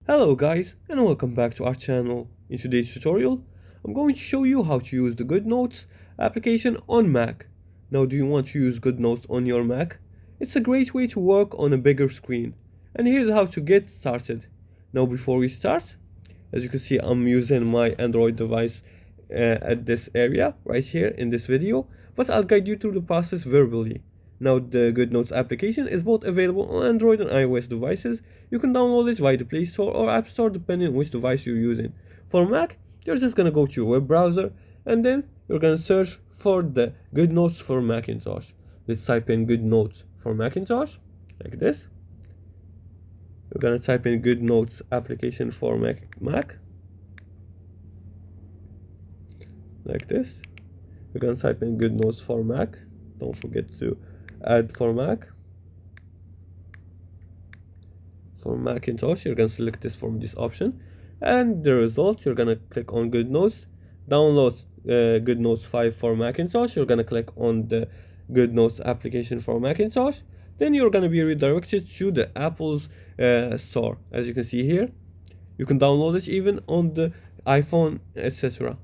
Hello guys and welcome back to our channel. In today's tutorial, I'm going to show you how to use the GoodNotes application on Mac. Now do you want to use GoodNotes on your Mac? It's a great way to work on a bigger screen. And here's how to get started. Now before we start, as you can see I'm using my Android device at this area right here in this video, but I'll guide you through the process verbally. Now the GoodNotes application is both available on Android and iOS devices. You can download it via the Play Store or App Store depending on which device you're using. For Mac, you're just gonna go to your web browser and then you're gonna search for the GoodNotes for Macintosh. Let's type in GoodNotes for Macintosh, like this. You're gonna type in GoodNotes application for Mac, like this. You're gonna type in GoodNotes for Mac. Don't forget to add for Mac. For Macintosh, you're gonna select this from this option, and the result, you're gonna click on GoodNotes. Download GoodNotes 5 for Macintosh. You're gonna click on the GoodNotes application for Macintosh. Then you're gonna be redirected to the Apple's store. As you can see here, you can download it even on the iPhone, etc.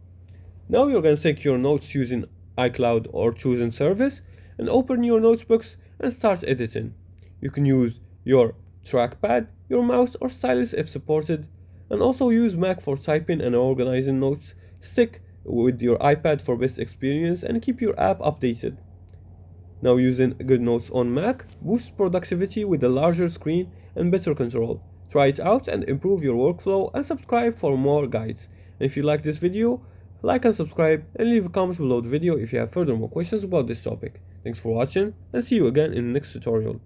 Now you're gonna sync your notes using iCloud or chosen service and open your notebooks and start editing. You can use your trackpad, your mouse or stylus if supported, and also use Mac for typing and organizing notes. Stick with your iPad for best experience and keep your app updated. Now using GoodNotes on Mac boosts productivity with a larger screen and better control. Try it out and improve your workflow and subscribe for more guides. And if you like this video, like and subscribe and leave a comment below the video if you have further more questions about this topic. Thanks for watching and see you again in the next tutorial.